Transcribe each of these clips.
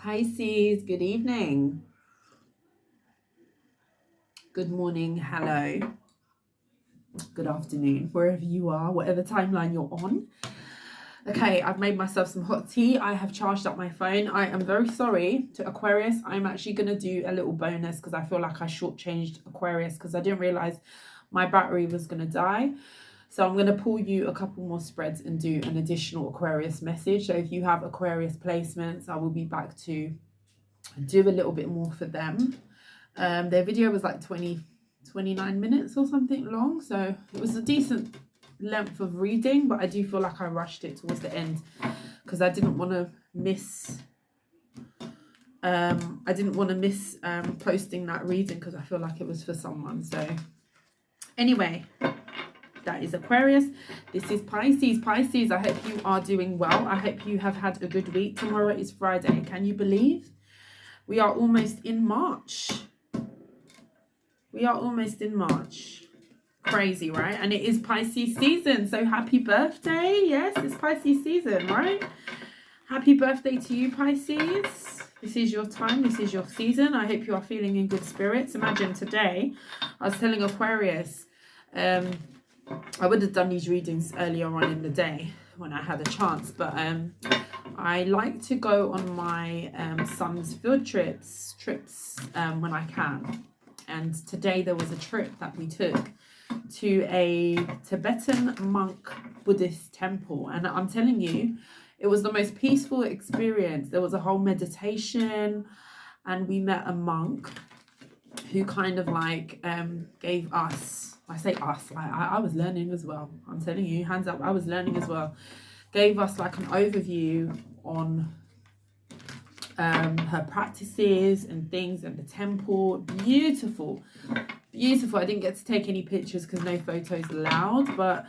Pisces, good evening, good morning, hello, good afternoon, wherever you are, whatever timeline you're on. Okay, I've made myself some hot tea. I have charged up my phone. I am very sorry to Aquarius. I'm actually going to do a little bonus because I feel like I shortchanged Aquarius because I didn't realize my battery was going to die. So I'm going to pull you a couple more spreads and do an additional Aquarius message. So if you have Aquarius placements, I will be back to do a little bit more for them. Their video was like 29 minutes or something long, so it was a decent length of reading, but I do feel like I rushed it towards the end because I didn't want to miss posting that reading because I feel like it was for someone. So anyway, that is Aquarius. This is Pisces. Pisces, I hope you are doing well. I hope you have had a good week. Tomorrow is Friday. Can you believe we are almost in March? We are almost in March. Crazy, right? And it is Pisces season. So happy birthday. Yes, it's Pisces season, right? Happy birthday to you, Pisces. This is your time. This is your season. I hope you are feeling in good spirits. Imagine today, I was telling Aquarius, I would have done these readings earlier on in the day when I had a chance. But I like to go on my son's field trips when I can. And today there was a trip that we took to a Tibetan monk Buddhist temple. And I'm telling you, it was the most peaceful experience. There was a whole meditation and we met a monk who kind of like gave us, I say us, I was learning as well. I'm telling you, hands up, I was learning as well. Gave us like an overview on her practices and things and the temple. Beautiful. I didn't get to take any pictures because no photos allowed, but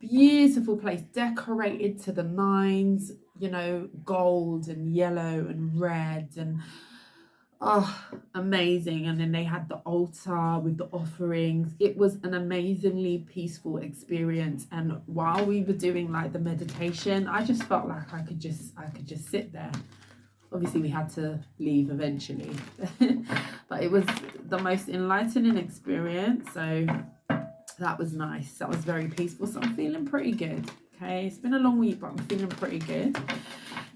beautiful place, decorated to the nines, you know, gold and yellow and red and amazing. And then they had the altar with the offerings. It was an amazingly peaceful experience. And while we were doing like the meditation, I just felt like I could just sit there. Obviously we had to leave eventually, but it was the most enlightening experience. So that was nice. That was very peaceful. So I'm feeling pretty good. Okay, it's been a long week, but I'm feeling pretty good.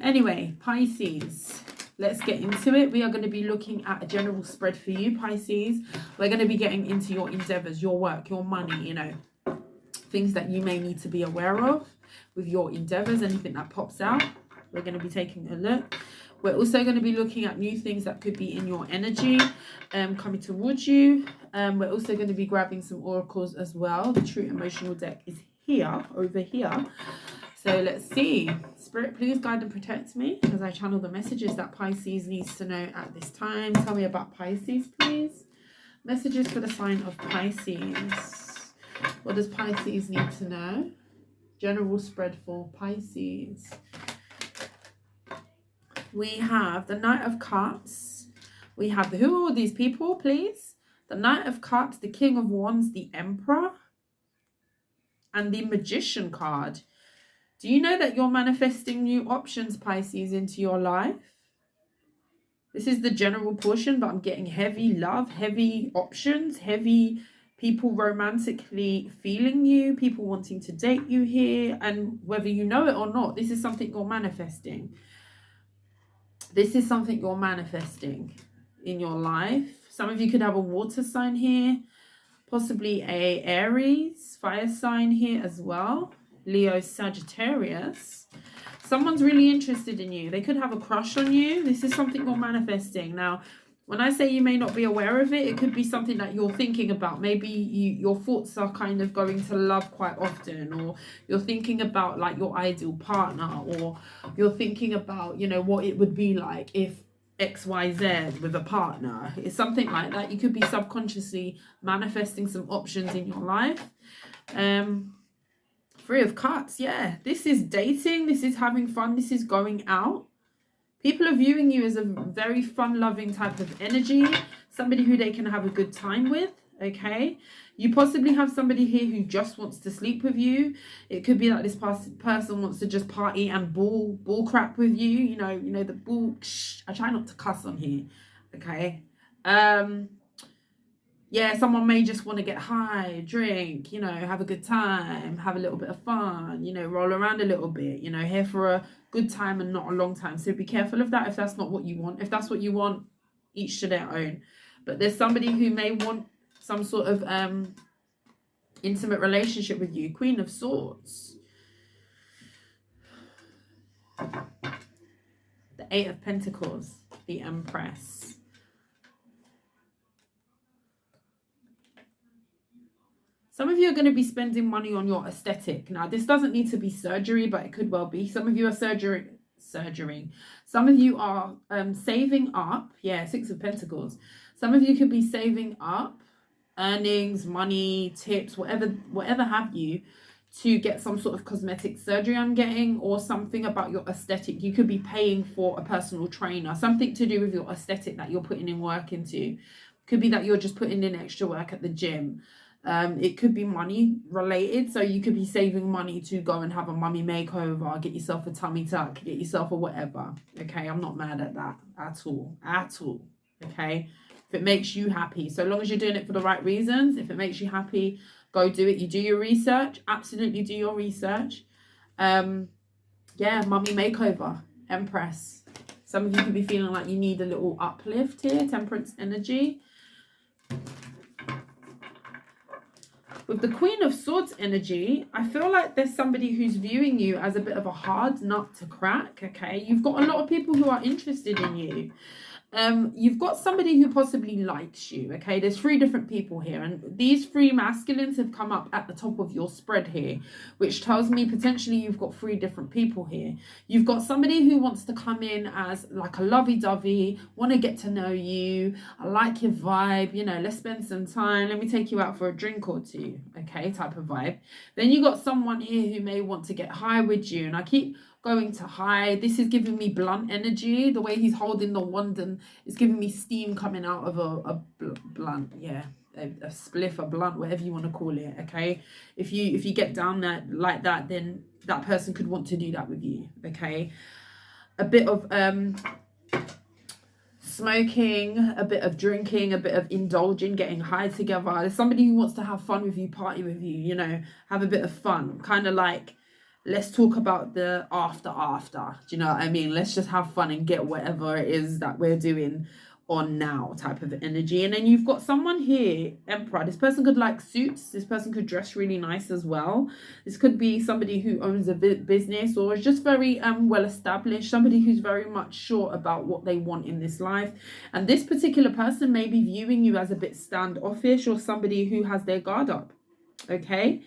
Anyway, Pisces, let's get into it. We are going to be looking at a general spread for you, Pisces. We're going to be getting into your endeavors, your work, your money, you know, things that you may need to be aware of with your endeavors, anything that pops out. We're going to be taking a look. We're also going to be looking at new things that could be in your energy coming towards you. We're also going to be grabbing some oracles as well. The True Emotional deck is here, over here. So let's see. Spirit, please guide and protect me as I channel the messages that Pisces needs to know at this time. Tell me about Pisces, please. Messages for the sign of Pisces. What does Pisces need to know? General spread for Pisces. We have the Knight of Cups. We have who are these people, please? The Knight of Cups, the King of Wands, the Emperor, and the Magician card. Do you know that you're manifesting new options, Pisces, into your life? This is the general portion, but I'm getting heavy love, heavy options, heavy people romantically feeling you, people wanting to date you here. And whether you know it or not, this is something you're manifesting. This is something you're manifesting in your life. Some of you could have a water sign here, possibly a Aries, fire sign here as well. Leo, Sagittarius. Someone's really interested in you. They could have a crush on you. This is something you're manifesting. Now, when I say you may not be aware of it, it could be something that you're thinking about. Maybe your thoughts are kind of going to love quite often, or you're thinking about like your ideal partner, or you're thinking about, you know, what it would be like if XYZ with a partner. It's something like that. You could be subconsciously manifesting some options in your life. Three of Cups, yeah. This is dating. This is having fun. This is going out. People are viewing you as a very fun-loving type of energy, somebody who they can have a good time with. Okay, you possibly have somebody here who just wants to sleep with you. It could be that this person wants to just party and bull crap with you. You know the bull. I try not to cuss on here. Okay. Yeah, someone may just want to get high, drink, have a good time, have a little bit of fun, roll around a little bit, here for a good time and not a long time. So be careful of that if that's not what you want. If that's what you want, each to their own. But there's somebody who may want some sort of intimate relationship with you. Queen of Swords. The Eight of Pentacles. The Empress. Some of you are going to be spending money on your aesthetic. Now, this doesn't need to be surgery, but it could well be. Some of you are surgering. Some of you are saving up. Yeah, Six of Pentacles. Some of you could be saving up earnings, money, tips, whatever have you, to get some sort of cosmetic surgery I'm getting, or something about your aesthetic. You could be paying for a personal trainer, something to do with your aesthetic that you're putting in work into. Could be that you're just putting in extra work at the gym. It could be money related, so you could be saving money to go and have a mummy makeover, get yourself a tummy tuck, get yourself a whatever. Okay, I'm not mad at that at all. Okay, if it makes you happy, so long as you're doing it for the right reasons, if it makes you happy, go do it. You do your research, absolutely do your research. Yeah, mummy makeover, Empress. Some of you could be feeling like you need a little uplift here, Temperance energy. With the Queen of Swords energy, I feel like there's somebody who's viewing you as a bit of a hard nut to crack, okay? You've got a lot of people who are interested in you. You've got somebody who possibly likes you, okay? There's 3 different people here, and these 3 masculines have come up at the top of your spread here, which tells me potentially you've got 3 different people here. You've got somebody who wants to come in as like a lovey-dovey, want to get to know you, I like your vibe, let's spend some time, let me take you out for a drink or two, okay, type of vibe. Then you got someone here who may want to get high with you, and I keep going to high. This is giving me blunt energy. The way he's holding the wand, and it's giving me steam coming out of a blunt. Yeah, a spliff, a blunt, whatever you want to call it. Okay, if you get down that like that, then that person could want to do that with you. Okay, a bit of smoking, a bit of drinking, a bit of indulging, getting high together. There's somebody who wants to have fun with you, party with you, have a bit of fun, kind of like, let's talk about the after. Do you know what I mean? Let's just have fun and get whatever it is that we're doing on now type of energy. And then you've got someone here, Emperor. This person could like suits. This person could dress really nice as well. This could be somebody who owns a business, or is just very well established. Somebody who's very much sure about what they want in this life. And this particular person may be viewing you as a bit standoffish, or somebody who has their guard up. Okay.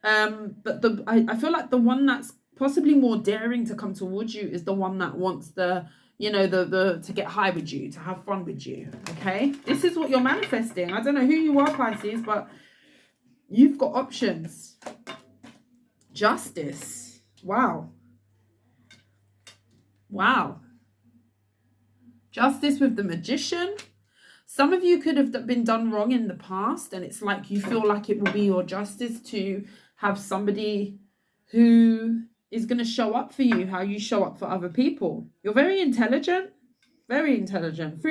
But I feel like the one that's possibly more daring to come towards you is the one that wants the to get high with you, to have fun with you. Okay, this is what you're manifesting. I don't know who you are, Pisces, but you've got options. Justice. Wow. Justice with the Magician. Some of you could have been done wrong in the past, and it's like you feel like it will be your justice to have somebody who is going to show up for you how you show up for other people. You're very intelligent. 3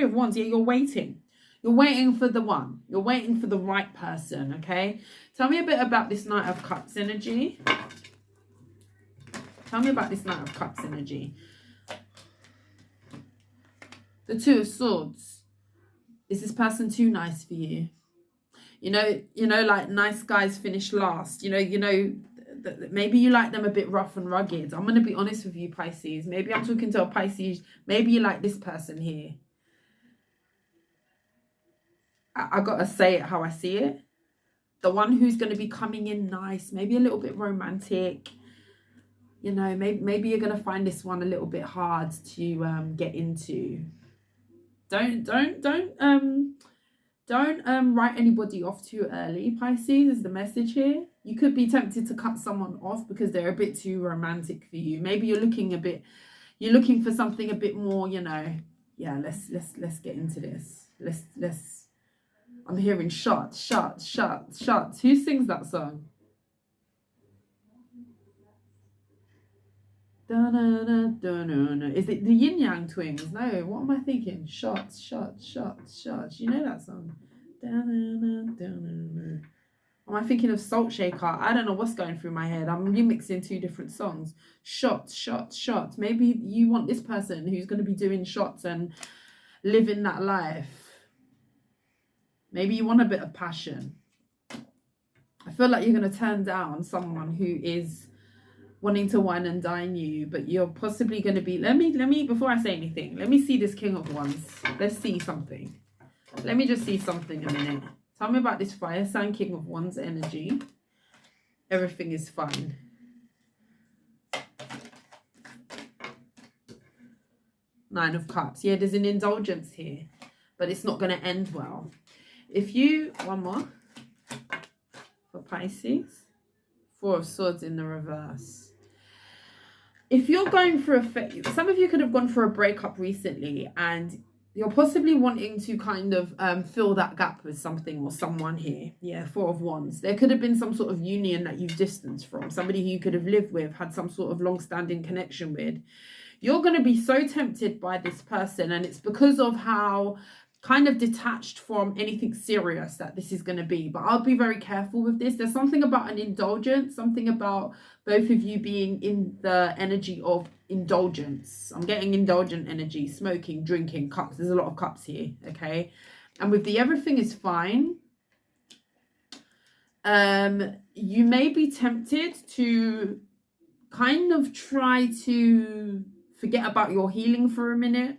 of Wands. Yeah, you're waiting. You're waiting for the one. You're waiting for the right person, okay? Tell me a bit about this Knight of Cups energy. The 2 of Swords. Is this person too nice for you? Like nice guys finish last. Maybe you like them a bit rough and rugged. I'm going to be honest with you, Pisces. Maybe I'm talking to a Pisces. Maybe you like this person here. I got to say it how I see it. The one who's going to be coming in nice, maybe a little bit romantic. Maybe you're going to find this one a little bit hard to get into. Don't write anybody off too early, Pisces, is the message here. You could be tempted to cut someone off because they're a bit too romantic for you. Maybe you're looking for something a bit more, yeah, let's get into this. I'm hearing shots, shots, shots, shots. Who sings that song? Is it the Yin Yang Twins? No, what am I thinking? Shots, shots, shots, shots. You know that song? Am I thinking of Salt Shaker? I don't know what's going through my head. I'm remixing two different songs. Shots, shots, shots. Maybe you want this person who's going to be doing shots and living that life. Maybe you want a bit of passion. I feel like you're going to turn down someone who is wanting to wine and dine you, but you're possibly going to be, let me, before I say anything, let me see this King of Wands. Let's see something. Let me just see something a minute. Tell me about this fire sign, King of Wands energy. Everything is fine. Nine of Cups. Yeah, there's an indulgence here, but it's not going to end well. If you, one more for Pisces. Four of Swords in the reverse. If you're going through some of you could have gone for a breakup recently and you're possibly wanting to kind of fill that gap with something or someone here. Yeah, Four of Wands. There could have been some sort of union that you've distanced from. Somebody who you could have lived with, had some sort of long-standing connection with. You're going to be so tempted by this person, and it's because of how kind of detached from anything serious that this is going to be. But I'll be very careful with this. There's something about an indulgence, something about both of you being in the energy of indulgence. I'm getting indulgent energy, smoking, drinking, cups. There's a lot of cups here, okay? And with the everything is fine, you may be tempted to kind of try to forget about your healing for a minute,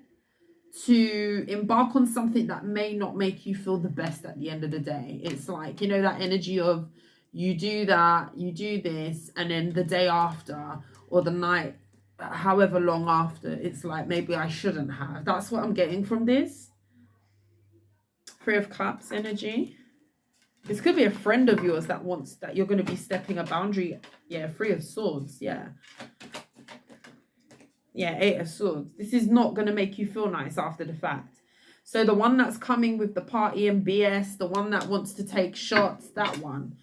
to embark on something that may not make you feel the best at the end of the day. It's like, you know, that energy of you do that, you do this, and then the day after or the night, however long after, it's like, maybe I shouldn't have. That's what I'm getting from this. Three of Cups energy. This could be a friend of yours that wants that you're going to be stepping a boundary. Yeah, Three of Swords. Yeah. Yeah, Eight of Swords. This is not going to make you feel nice after the fact. So the one that's coming with the party and BS, the one that wants to take shots, that one.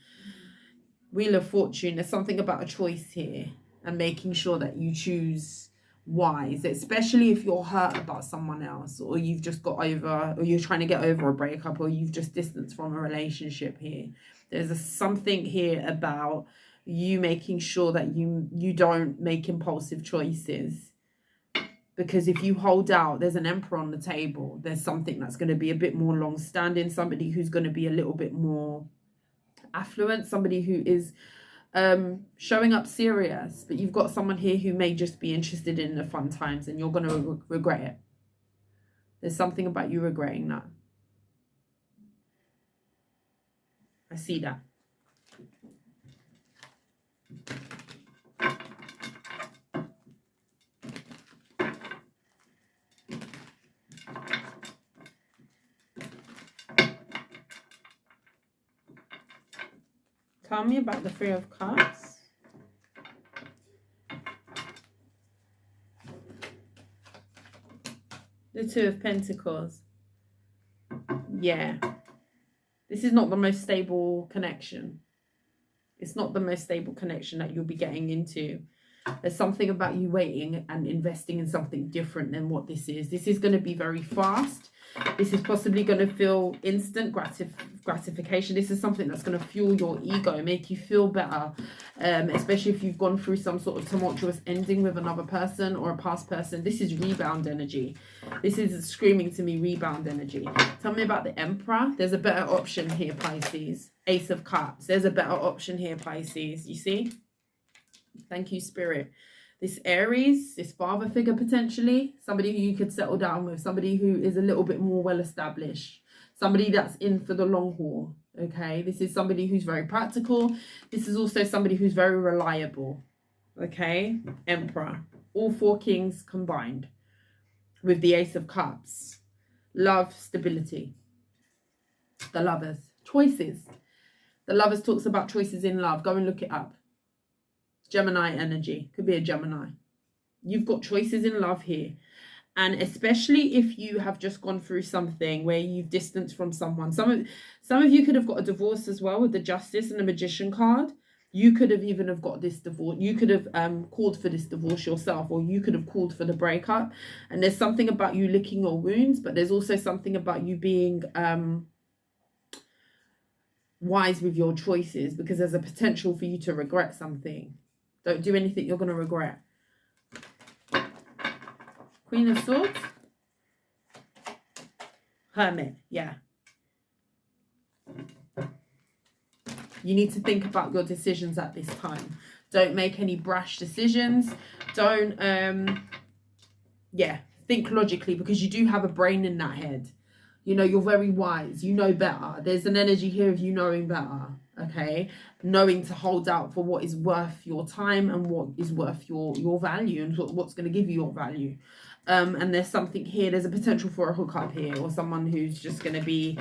Wheel of Fortune. There's something about a choice here and making sure that you choose wise, especially if you're hurt about someone else, or you've just got over, or you're trying to get over a breakup, or you've just distanced from a relationship here. There's something here about you making sure that you don't make impulsive choices. Because if you hold out, there's an Emperor on the table. There's something that's going to be a bit more long-standing, somebody who's going to be a little bit more affluent, somebody who is showing up serious. But you've got someone here who may just be interested in the fun times, and you're going to regret it. There's something about you regretting that. I see that. Tell me about the Three of Cups. The Two of Pentacles. Yeah. This is not the most stable connection. It's not the most stable connection that you'll be getting into. There's something about you waiting and investing in something different than what this is. This is going to be very fast. This is possibly going to feel instant gratification. This is something that's going to fuel your ego, make you feel better, especially if you've gone through some sort of tumultuous ending with another person or a past person. This is rebound energy. This is screaming to me rebound energy. Tell me about the Emperor. There's a better option here, Pisces. Ace of Cups. There's a better option here, Pisces. You see? Thank you, Spirit. This Aries, this father figure potentially, somebody who you could settle down with, somebody who is a little bit more well established, somebody that's in for the long haul, okay? This is somebody who's very practical. This is also somebody who's very reliable, okay? Emperor. All four kings combined with the Ace of Cups. Love, stability. The Lovers. Choices. The Lovers talks about choices in love. Go and look it up. Gemini energy. Could be a Gemini. You've got choices in love here. And especially if you have just gone through something where you've distanced from someone. Some of you could have got a divorce as well with the Justice and the Magician card. You could have even have got this divorce. You could have called for this divorce yourself, or you could have called for the breakup. And there's something about you licking your wounds, but there's also something about you being wise with your choices, because there's a potential for you to regret something. Don't do anything you're going to regret. Queen of Swords. Hermit, yeah. You need to think about your decisions at this time. Don't make any brash decisions. Don't, think logically, because you do have a brain in that head. You know, you're very wise. You know better. There's an energy here of you knowing better, okay? Knowing to hold out for what is worth your time and what is worth your value, and what's going to give you your value. And there's something here. There's a potential for a hookup here, or someone who's just going to be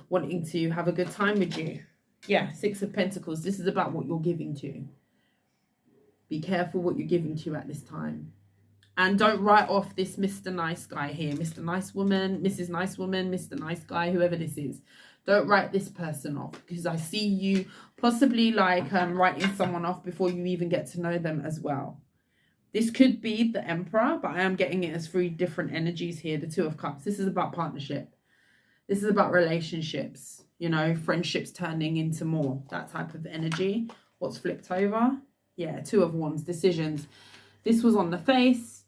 wanting to have a good time with you. Yeah, Six of Pentacles. This is about what you're giving to. Be careful what you're giving to at this time. And don't write off this Mr. Nice Guy here. Mr. Nice Woman, Mrs. Nice Woman, Mr. Nice Guy, whoever this is. Don't write this person off, because I see you possibly like writing someone off before you even get to know them as well. This could be the Emperor, but I am getting it as 3 different energies here. The Two of Cups. This is about partnership. This is about relationships. You know, friendships turning into more. That type of energy. What's flipped over? Yeah, Two of Wands. Decisions. This was on the face.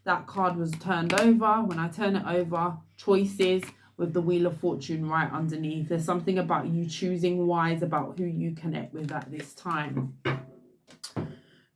That card was turned over. When I turn it over, choices with the Wheel of Fortune right underneath. There's something about you choosing wise about who you connect with at this time.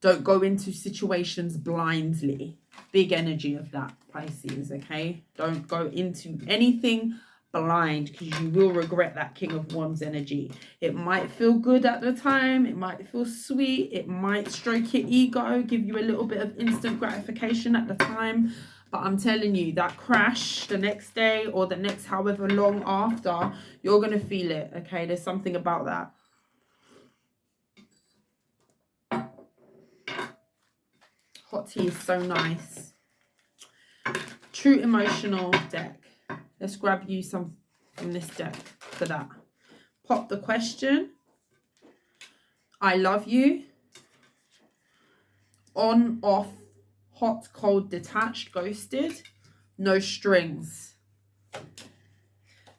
Don't go into situations blindly. Big energy of that, Pisces, okay? Don't go into anything blind, because you will regret that King of Wands energy. It might feel good at the time. It might feel sweet. It might stroke your ego, give you a little bit of instant gratification at the time. But I'm telling you, that crash the next day or the next however long after, you're going to feel it, okay? There's something about that. Hot tea is so nice. True emotional deck. Let's grab you some from this deck for that. Pop the question. I love you. On, off, hot, cold, detached, ghosted. No strings.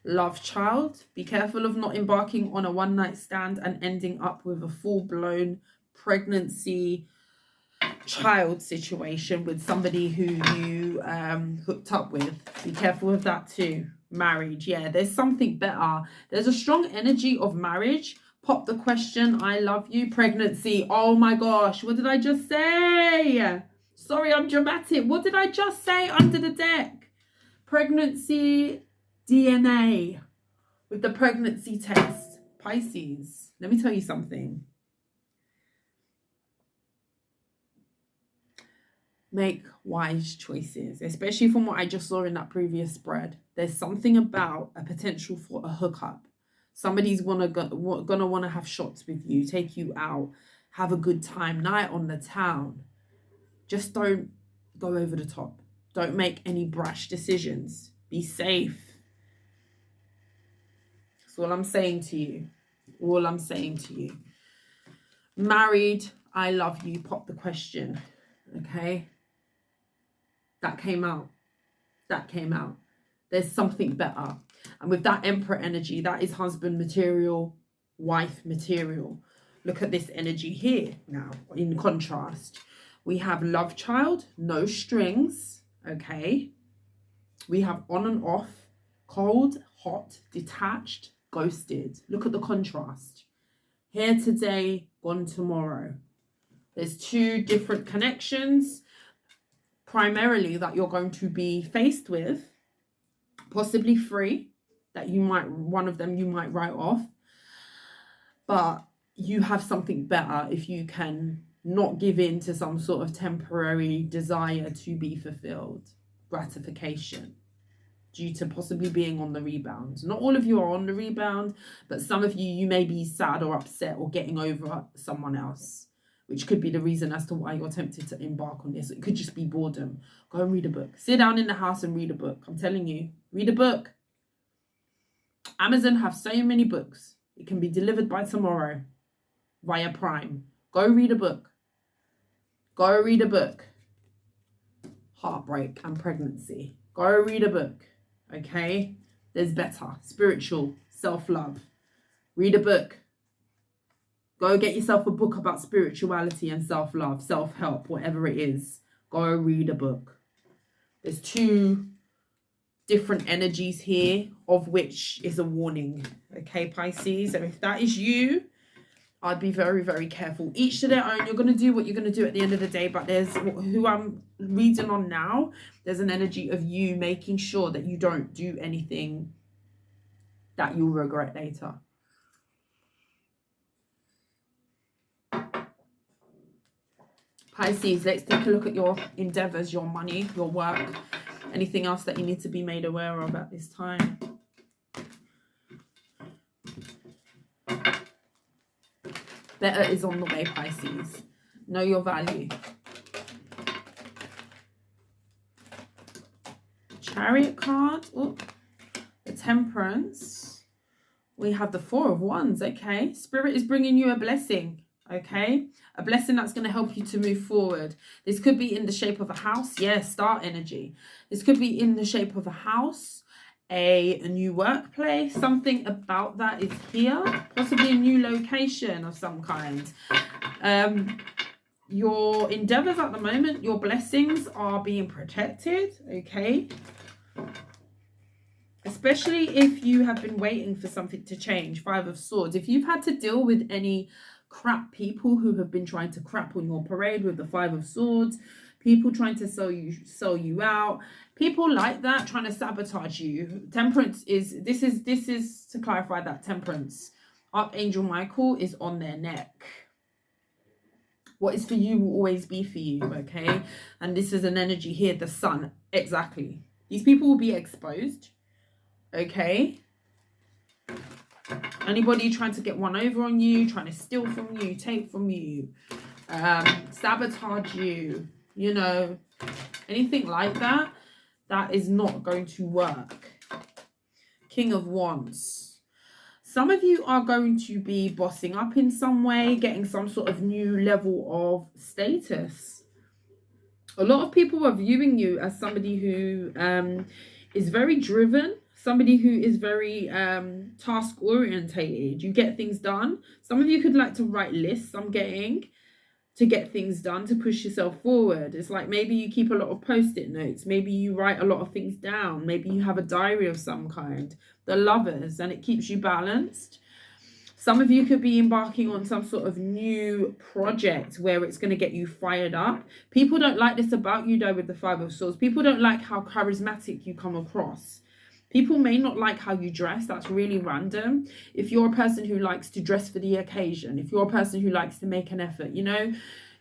Love child. Be careful of not embarking on a one-night stand and ending up with a full-blown pregnancy child situation with somebody who you hooked up with. Be careful of that too. Marriage, yeah, there's something better. There's a strong energy of marriage. Pop the question. I love you. Pregnancy. Oh my gosh, what did I just say? Sorry, I'm dramatic. What did I just say under the deck? Pregnancy DNA with the pregnancy test. Pisces, let me tell you something. Make wise choices, especially from what I just saw in that previous spread. There's something about a potential for a hookup. Somebody's gonna want to have shots with you, take you out, have a good time, night on the town. Just don't go over the top. Don't make any brash decisions. Be safe. That's all I'm saying to you. All I'm saying to you. Married, I love you. Pop the question. Okay? That came out. That came out. There's something better. And with that Emperor energy, that is husband material, wife material. Look at this energy here now. In contrast, we have love child, no strings. Okay. We have on and off, cold, hot, detached, ghosted. Look at the contrast. Here today, gone tomorrow. There's 2 different connections. Primarily that you're going to be faced with, possibly 3, that you might, one of them you might write off, but you have something better if you can not give in to some sort of temporary desire to be fulfilled, gratification, due to possibly being on the rebound. Not all of you are on the rebound, but some of you may be sad or upset or getting over someone else, which could be the reason as to why you're tempted to embark on this. It could just be boredom. Go and read a book. Sit down in the house and read a book. I'm telling you, read a book. Amazon have so many books. It can be delivered by tomorrow via Prime. Go read a book. Go read a book. Heartbreak and pregnancy. Go read a book. Okay? There's better. Spiritual. Self-love. Read a book. Go get yourself a book about spirituality and self-love, self-help, whatever it is. Go read a book. There's 2 different energies here, of which is a warning. Okay, Pisces? And if that is you, I'd be very, very careful. Each to their own. You're going to do what you're going to do at the end of the day. But there's who I'm reading on now. There's an energy of you making sure that you don't do anything that you'll regret later. Pisces, let's take a look at your endeavors, your money, your work. Anything else that you need to be made aware of at this time? Better is on the way, Pisces. Know your value. Chariot card. Oh, the Temperance. We have the 4 of Wands. Okay. Spirit is bringing you a blessing. Okay. A blessing that's going to help you to move forward. This could be in the shape of a house. Yes, star energy. This could be in the shape of a house, a new workplace. Something about that is here. Possibly a new location of some kind. Your endeavors at the moment, your blessings are being protected. Okay. Especially if you have been waiting for something to change. 5 of Swords. If you've had to deal with any crap people who have been trying to crap on your parade with the 5 of Swords, people trying to sell you out, people like that trying to sabotage you. Temperance is this is to clarify that Temperance, Archangel Michael is on their neck. What is for you will always be for you. Okay, and this is an energy here, the Sun. Exactly. These people will be exposed. Okay. Anybody trying to get one over on you, trying to steal from you, take from you, sabotage you, you know, anything like that, that is not going to work. King of Wands. Some of you are going to be bossing up in some way, getting some sort of new level of status. A lot of people are viewing you as somebody who is very driven. Somebody who is very task orientated. You get things done. Some of you could like to write lists, I'm getting, to get things done, to push yourself forward. It's like maybe you keep a lot of post-it notes. Maybe you write a lot of things down. Maybe you have a diary of some kind. The Lovers, and it keeps you balanced. Some of you could be embarking on some sort of new project where it's going to get you fired up. People don't like this about you though with the 5 of Swords. People don't like how charismatic you come across. People may not like how you dress. That's really random. If you're a person who likes to dress for the occasion, if you're a person who likes to make an effort, you know,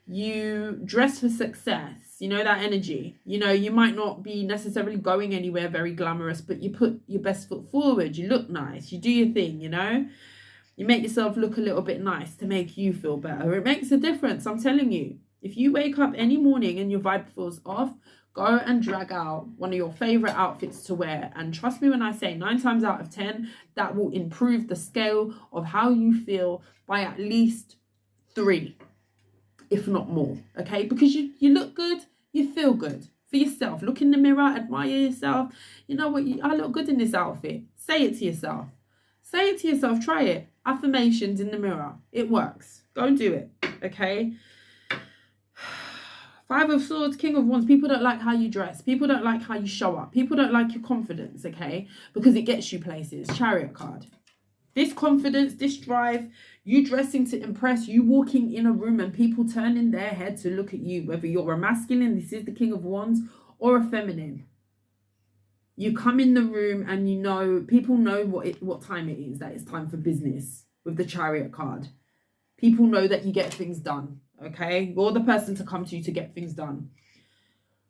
you dress for success, you know, that energy. You know, you might not be necessarily going anywhere very glamorous, but you put your best foot forward. You look nice. You do your thing, you know. You make yourself look a little bit nice to make you feel better. It makes a difference, I'm telling you. If you wake up any morning and your vibe feels off, go and drag out one of your favorite outfits to wear. And trust me when I say 9 times out of 10, that will improve the scale of how you feel by at least 3, if not more. Okay? Because you look good, you feel good for yourself. Look in the mirror, admire yourself. You know what? I look good in this outfit. Say it to yourself. Say it to yourself. Try it. Affirmations in the mirror. It works. Go and do it. Okay? 5 of Swords, King of Wands. People don't like how you dress. People don't like how you show up. People don't like your confidence, okay? Because it gets you places. Chariot card. This confidence, this drive, you dressing to impress, you walking in a room and people turning their head to look at you. Whether you're a masculine, this is the King of Wands, or a feminine. You come in the room and you know, people know what time it is, that it's time for business with the Chariot card. People know that you get things done. Okay, you're the person to come to get things done.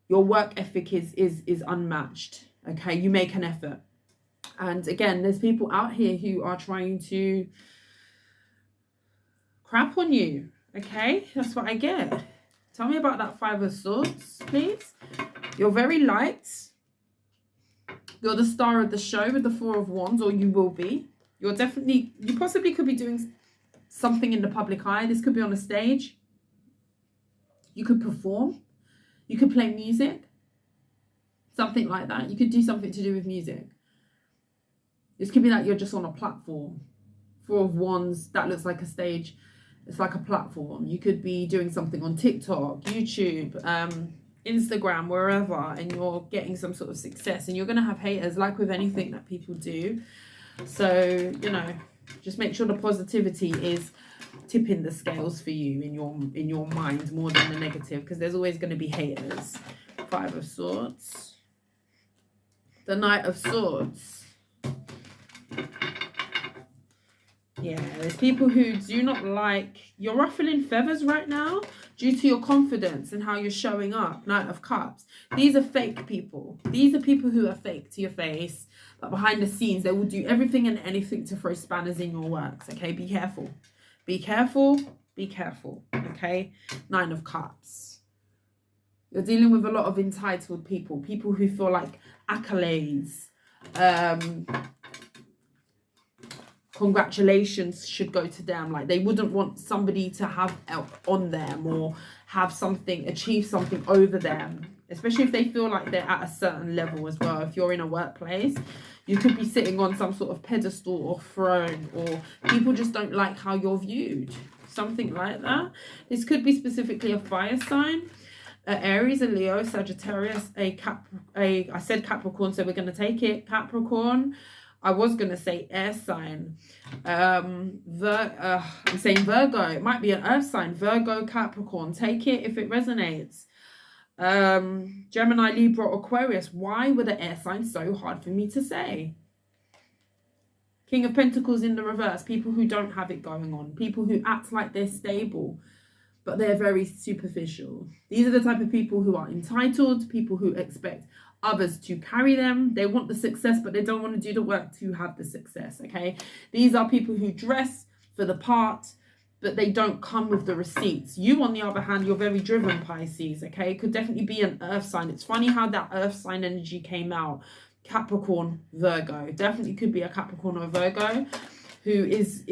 Your work ethic is unmatched. Okay, you make an effort. And again, there's people out here who are trying to crap on you. Okay, that's what I get. Tell me about that Five of Swords, please. You're very light. You're the star of the show with the Four of Wands, or you will be. You possibly could be doing something in the public eye. This could be on a stage. You could perform. You could play music. Something like that. You could do something to do with music. This could be that you're just on a platform. Four of Wands, that looks like a stage. It's like a platform. You could be doing something on TikTok, YouTube, Instagram, wherever, and you're getting some sort of success, and you're going to have haters, like with anything that people do. So, you know, just make sure the positivity is tipping the scales for you in your mind more than the negative, because there's always going to be haters. Five of Swords. The Knight of Swords. Yeah, there's people who do not like, you're ruffling feathers right now due to your confidence and how you're showing up. Knight of Cups. These are fake people. These are people who are fake to your face, but behind the scenes, they will do everything and anything to throw spanners in your works. Okay, be careful. Be careful. Be careful. Okay, Nine of Cups. You're dealing with a lot of entitled people. People who feel like accolades, congratulations should go to them. Like, they wouldn't want somebody to have on them or have something, achieve something over them, especially if they feel like they're at a certain level as well. If you're in a workplace, you could be sitting on some sort of pedestal or throne, or people just don't like how you're viewed. Something like that. This could be specifically a fire sign. Aries, a Leo, Sagittarius, I said Capricorn, so we're going to take it. Capricorn. I was going to say air sign. I'm saying Virgo. It might be an earth sign. Virgo, Capricorn. Take it if it resonates. Gemini, Libra, Aquarius. Why were the air signs so hard for me to say? King of Pentacles in the reverse. People who don't have it going on. People who act like they're stable, but they're very superficial. These are the type of people who are entitled. People who expect others to carry them. They want the success, but they don't want to do the work to have the success. Okay, these are people who dress for the part, but they don't come with the receipts. You, on the other hand, you're very driven, Pisces. Okay, it could definitely be an earth sign. It's funny how that earth sign energy came out. Capricorn, Virgo. Definitely could be a Capricorn or a Virgo who is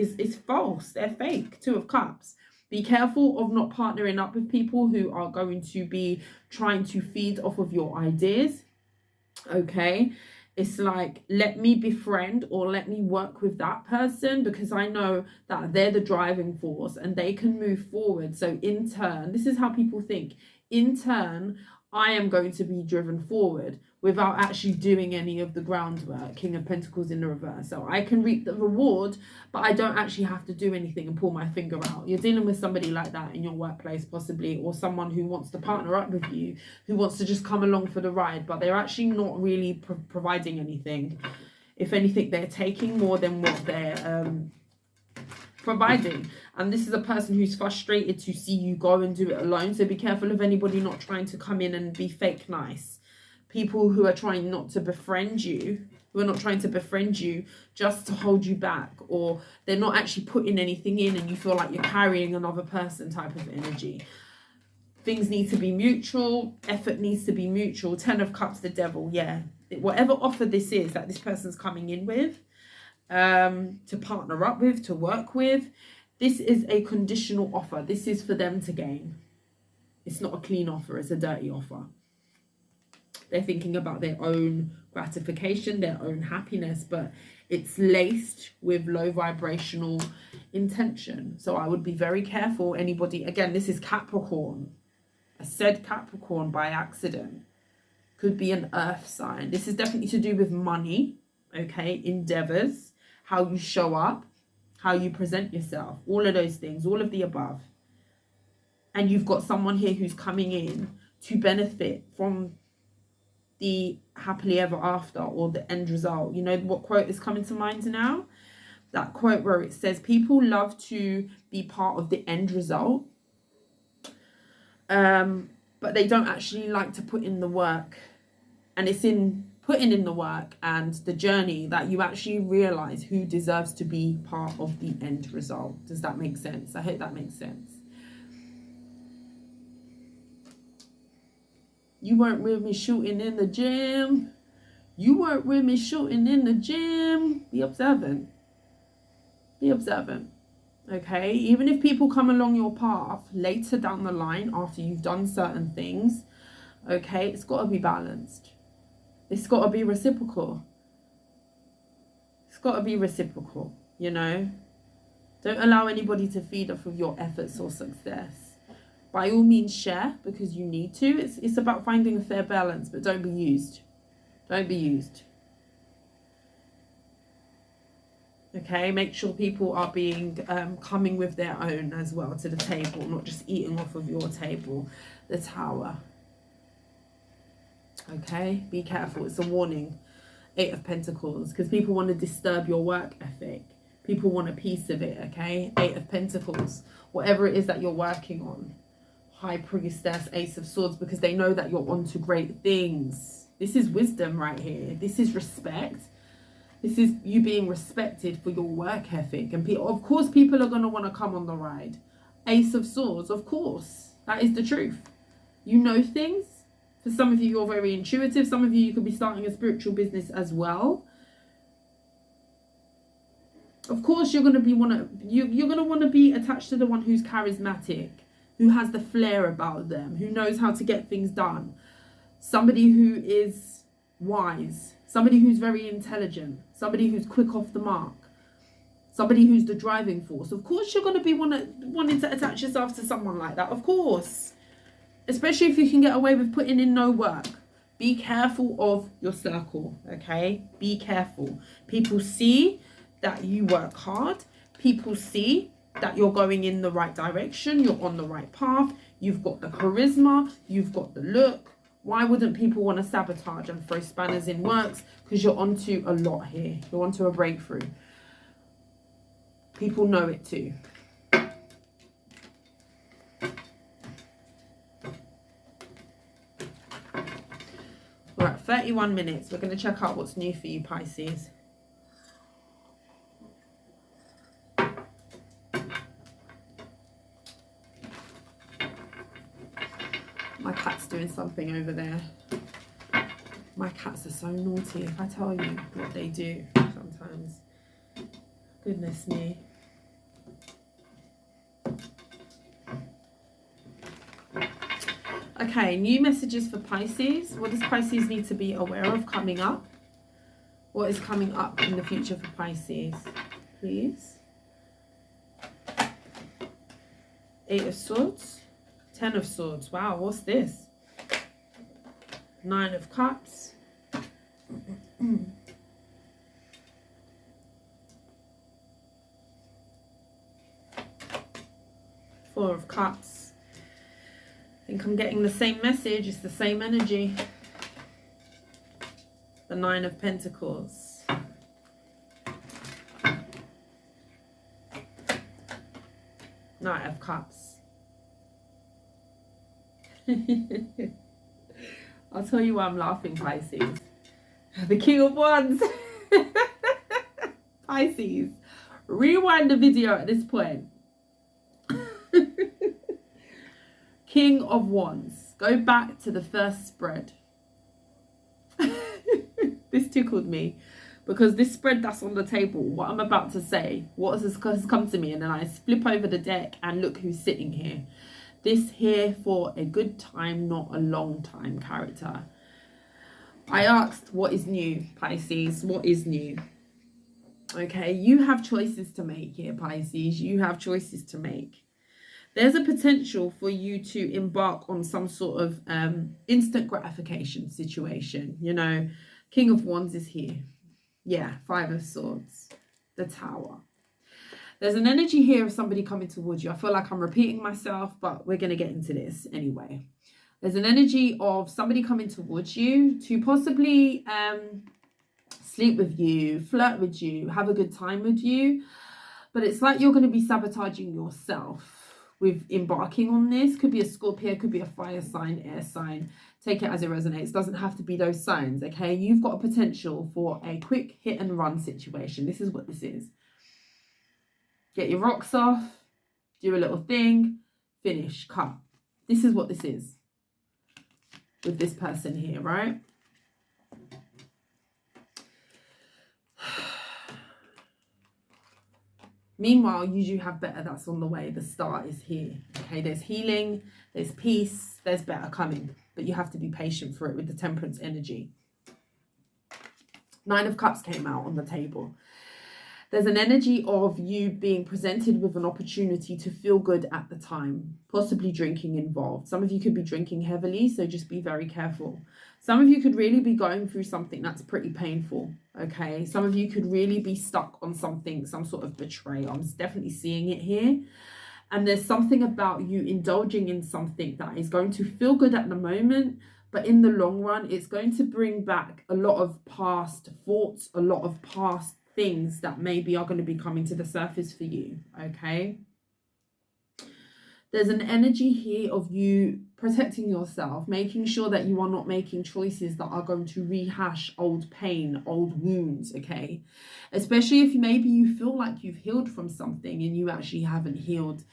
false. They're fake. Two of Cups. Be careful of not partnering up with people who are going to be trying to feed off of your ideas. Okay, it's like, let me befriend or let me work with that person because I know that they're the driving force and they can move forward. So in turn, this is how people think. In turn, I am going to be driven forward without actually doing any of the groundwork. King of Pentacles in the reverse. So I can reap the reward, but I don't actually have to do anything and pull my finger out. You're dealing with somebody like that in your workplace possibly, or someone who wants to partner up with you, who wants to just come along for the ride, but they're actually not really providing anything. If anything, they're taking more than what they're providing. And this is a person who's frustrated to see you go and do it alone. So be careful of anybody not trying to come in and be fake nice. People who are trying not to befriend you, who are not trying to befriend you just to hold you back, or they're not actually putting anything in and you feel like you're carrying another person type of energy. Things need to be mutual. Effort needs to be mutual. 10 of Cups, the Devil. Yeah. Whatever offer this is that this person's coming in with, to partner up with, to work with, this is a conditional offer. This is for them to gain. It's not a clean offer. It's a dirty offer. They're thinking about their own gratification, their own happiness, but it's laced with low vibrational intention. So I would be very careful. Anybody, again, this is Capricorn. I said Capricorn by accident. Could be an earth sign. This is definitely to do with money, okay, endeavors, how you show up, how you present yourself, all of those things, all of the above. And you've got someone here who's coming in to benefit from the happily ever after or the end result. You know what quote is coming to mind now? That quote where it says people love to be part of the end result, but they don't actually like to put in the work. And it's in putting in the work and the journey that you actually realize who deserves to be part of the end result. Does that make sense? I hope that makes sense. You weren't with me shooting in the gym. You weren't with me shooting in the gym. Be observant. Be observant. Okay? Even if people come along your path later down the line after you've done certain things, okay, it's got to be balanced. It's got to be reciprocal. It's got to be reciprocal, you know? Don't allow anybody to feed off of your efforts or success. By all means, share because you need to. It's about finding a fair balance, but don't be used. Don't be used. Okay, make sure people are being coming with their own as well to the table, not just eating off of your table. The Tower. Okay, be careful. It's a warning. 8 of Pentacles, because people want to disturb your work ethic. People want a piece of it, okay? 8 of Pentacles. Whatever it is that you're working on. High Priestess, Ace of Swords, because they know that you're onto great things. This is wisdom right here. This is respect. This is you being respected for your work ethic. And of course, people are going to want to come on the ride. Ace of Swords, of course. That is the truth. You know things. For some of you, you're very intuitive. Some of you could be starting a spiritual business as well. Of course, you're going to want to be attached to the one who's charismatic, who has the flair about them, who knows how to get things done. Somebody who is wise, somebody who's very intelligent, somebody who's quick off the mark, somebody who's the driving force. Of course, you're going to be wanting to attach yourself to someone like that, of course. Especially if you can get away with putting in no work. Be careful of your circle, okay? Be careful. People see that you work hard. People see that you're going in the right direction. You're on the right path. You've got the charisma. You've got the look. Why wouldn't people want to sabotage and throw spanners in works? Because you're onto a lot here. You're onto a breakthrough. People know it too. We're at 31 minutes. We're going to check out what's new for you, Pisces. My cat's doing something over there. My cats are so naughty. If I tell you what they do sometimes. Goodness me. Okay, new messages for Pisces. What does Pisces need to be aware of coming up? What is coming up in the future for Pisces, please? 8 of Swords. 10 of Swords. Wow, what's this? 9 of Cups. 4 of Cups. I think I'm getting the same message. It's the same energy. The 9 of Pentacles. Knight of Cups. I'll tell you why I'm laughing, Pisces. The King of Wands. Pisces. Rewind the video at this point. King of Wands. Go back to the first spread. This tickled me because this spread that's on the table, what I'm about to say, what has come to me, and then I flip over the deck and look who's sitting here. This here for a good time, not a long time character. I asked, what is new, Pisces? What is new? Okay, you have choices to make here, Pisces. You have choices to make. There's a potential for you to embark on some sort of instant gratification situation. You know, King of Wands is here. Yeah, 5 of Swords. The Tower. There's an energy here of somebody coming towards you. I feel like I'm repeating myself, but we're going to get into this anyway. There's an energy of somebody coming towards you to possibly sleep with you, flirt with you, have a good time with you. But it's like you're going to be sabotaging yourself with embarking on this. Could be a Scorpio, could be a fire sign, air sign. Take it as it resonates. Doesn't have to be those signs, okay? You've got a potential for a quick hit and run situation. This is what this is. Get your rocks off, do a little thing, finish, cut. This is what this is. with this person here, right? Meanwhile, you do have better that's on the way. The start is here. Okay, there's healing, there's peace, there's better coming. But you have to be patient for it with the Temperance energy. 9 of Cups came out on the table. There's an energy of you being presented with an opportunity to feel good at the time, possibly drinking involved. Some of you could be drinking heavily, so just be very careful. Some of you could really be going through something that's pretty painful, okay? Some of you could really be stuck on something, some sort of betrayal. I'm definitely seeing it here. And there's something about you indulging in something that is going to feel good at the moment, but in the long run, it's going to bring back a lot of past thoughts, a lot of past things that maybe are going to be coming to the surface for you, okay? There's an energy here of you protecting yourself, making sure that you are not making choices that are going to rehash old pain, old wounds, okay? Especially if maybe you feel like you've healed from something and you actually haven't healed.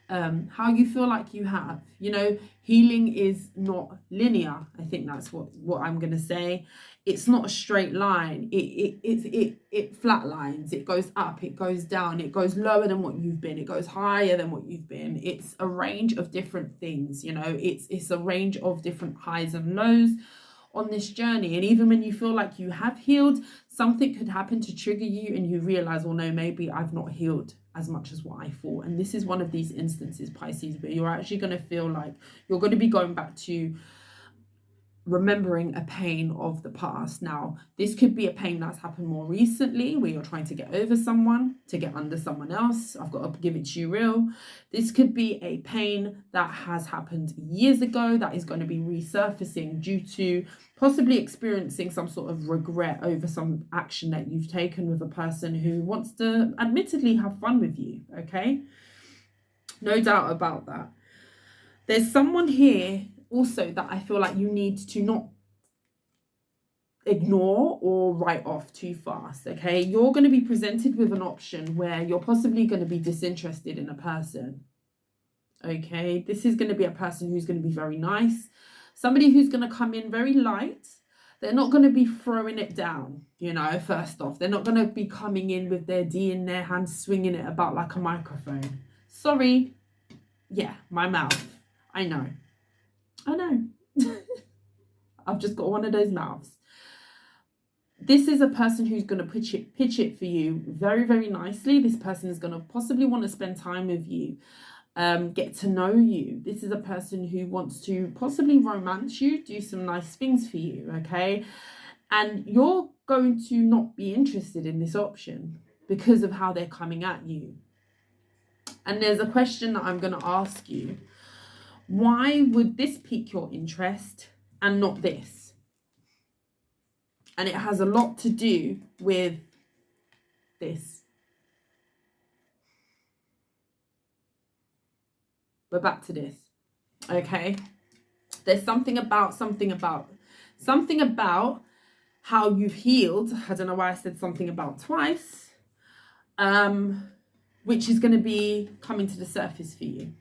How you feel like you have. You know, healing is not linear. I think that's what I'm going to say. It's not a straight line. It flat lines. It goes up, it goes down, it goes lower than what you've been, it goes higher than what you've been. It's a range of different things, you know. It's a range of different highs and lows on this journey. And even when you feel like you have healed, something could happen to trigger you and you realize, well, no, maybe I've not healed as much as what I thought. And this is one of these instances, Pisces, where you're actually going to feel like you're going to be going back to remembering a pain of the past. Now, this could be a pain that's happened more recently, where you're trying to get over someone, to get under someone else. I've got to give it to you real. This could be a pain that has happened years ago that is going to be resurfacing due to possibly experiencing some sort of regret over some action that you've taken with a person who wants to admittedly have fun with you, okay? No doubt about that. There's someone here also that I feel like you need to not ignore or write off too fast, okay? You're going to be presented with an option where you're possibly going to be disinterested in a person, okay? This is going to be a person who's going to be very nice, somebody who's going to come in very light. They're not going to be throwing it down, you know, first off. They're not going to be coming in with their D in their hand, swinging it about like a microphone. Sorry. Yeah, my mouth. I know. I've just got one of those mouths. This is a person who's going to pitch it for you very, very nicely. This person is going to possibly want to spend time with you, get to know you. This is a person who wants to possibly romance you, do some nice things for you, okay? And you're going to not be interested in this option because of how they're coming at you. And there's a question that I'm going to ask you. Why would this pique your interest and not this? And it has a lot to do with this. But back to this, okay? There's something about how you've healed. I don't know why I said something about twice, which is going to be coming to the surface for you.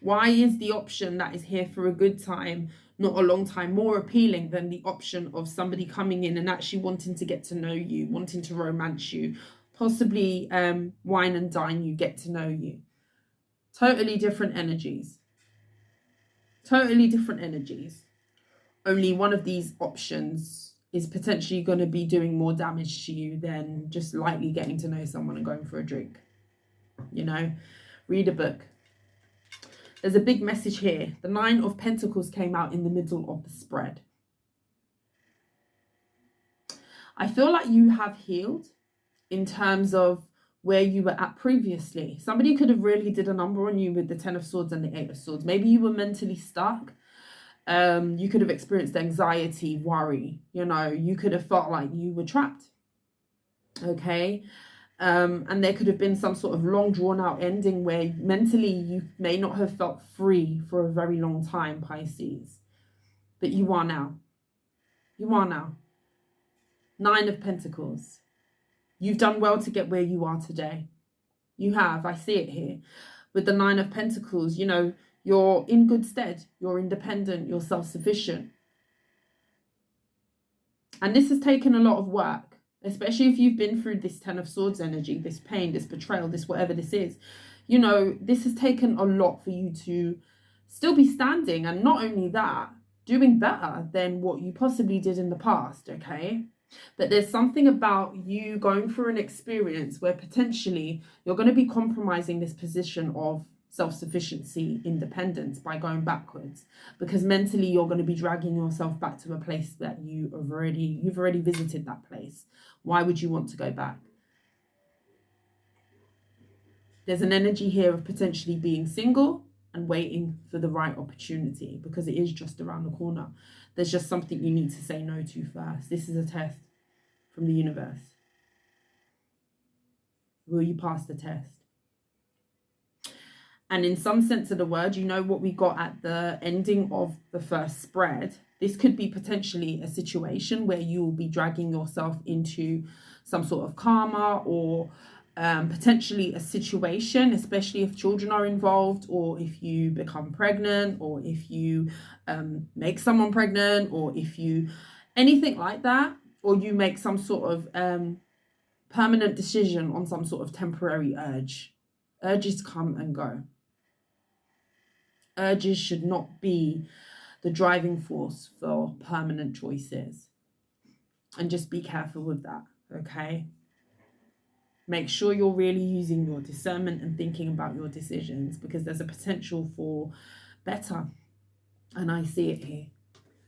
Why is the option that is here for a good time, not a long time, more appealing than the option of somebody coming in and actually wanting to get to know you, wanting to romance you, possibly wine and dine you, get to know you? Totally different energies. Totally different energies. Only one of these options is potentially going to be doing more damage to you than just lightly getting to know someone and going for a drink. You know, read a book. There's a big message here. The 9 of Pentacles came out in the middle of the spread. I feel like you have healed in terms of where you were at previously. Somebody could have really did a number on you with the 10 of Swords and the 8 of Swords. Maybe you were mentally stuck. You could have experienced anxiety, worry. You know, you could have felt like you were trapped. Okay. And there could have been some sort of long drawn out ending where mentally you may not have felt free for a very long time, Pisces. But you are now. You are now. 9 of Pentacles. You've done well to get where you are today. You have. I see it here. With the 9 of Pentacles, you know, You're in good stead. You're independent. You're self-sufficient. And this has taken a lot of work, especially if you've been through this Ten of Swords energy, this pain, this betrayal, this whatever this is. You know, this has taken a lot for you to still be standing. And not only that, doing better than what you possibly did in the past, okay? But there's something about you going through an experience where potentially you're going to be compromising this position of self-sufficiency, independence by going backwards, because mentally you're going to be dragging yourself back to a place that you've already visited that place. Why would you want to go back? There's an energy here of potentially being single and waiting for the right opportunity, because it is just around the corner. There's just something you need to say no to first. This is a test from the universe. Will you pass the test? And in some sense of the word, you know what we got at the ending of the first spread? This could be potentially a situation where you will be dragging yourself into some sort of karma, or potentially a situation, especially if children are involved, or if you become pregnant, or if you make someone pregnant, or if you anything like that, or you make some sort of permanent decision on some sort of temporary urge. Urges come and go. Urges should not be the driving force for permanent choices. And just be careful with that, okay? Make sure you're really using your discernment and thinking about your decisions, because there's a potential for better. And I see it here,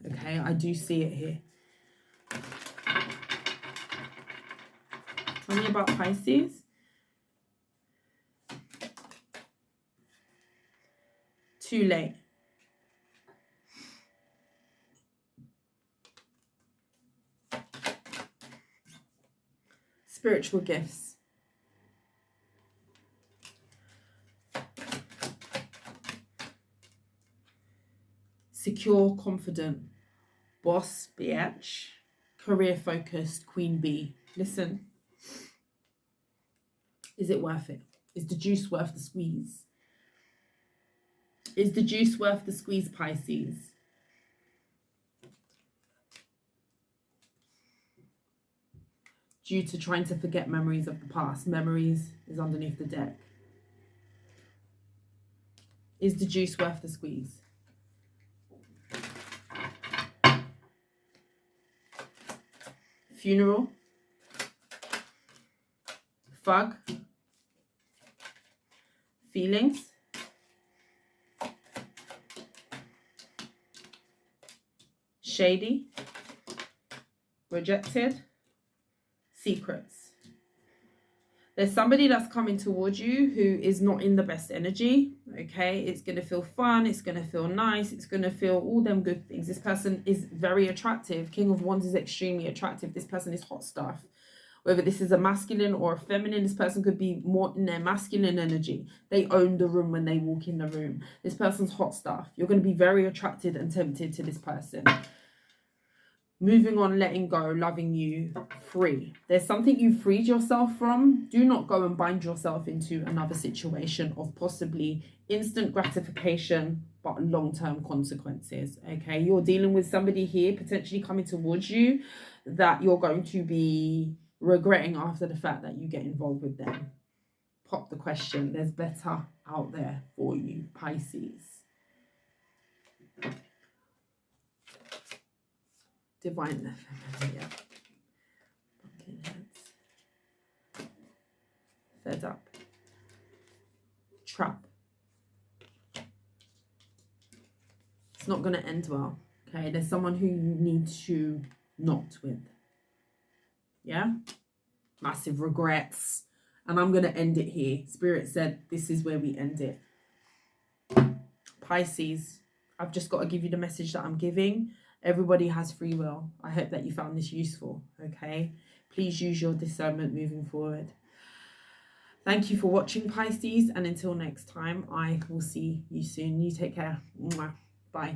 okay? I do see it here. Tell me about Pisces. Too late. Spiritual gifts. Secure, confident, boss, bitch, career focused, queen bee. Listen, is it worth it? Is the juice worth the squeeze? Is the juice worth the squeeze, Pisces? Due to trying to forget memories of the past. Memories is underneath the deck. Is the juice worth the squeeze? Funeral. Fug. Feelings. Shady. Rejected. Secrets. There's somebody that's coming towards you who is not in the best energy, okay? It's going to feel fun. It's going to feel nice. It's going to feel all them good things. This person is very attractive. King of Wands is extremely attractive. This person is hot stuff. Whether this is a masculine or a feminine, this person could be more in their masculine energy. They own the room when they walk in the room. This person's hot stuff. You're going to be very attracted and tempted to this person. Moving on, letting go, loving you, free. There's something you freed yourself from. Do not go and bind yourself into another situation of possibly instant gratification, but long-term consequences, okay? You're dealing with somebody here potentially coming towards you that you're going to be regretting after the fact that you get involved with them. Pop the question. There's better out there for you, Pisces. Divine feminine, yeah. Pumpkin heads. Fed up. Trap. It's not going to end well, okay? There's someone who you need to not with. Yeah? Massive regrets. And I'm going to end it here. Spirit said this is where we end it. Pisces, I've just got to give you the message that I'm giving. Everybody has free will. I hope that you found this useful, okay? Please use your discernment moving forward. Thank you for watching, Pisces, and until next time, I will see you soon. You take care. Bye.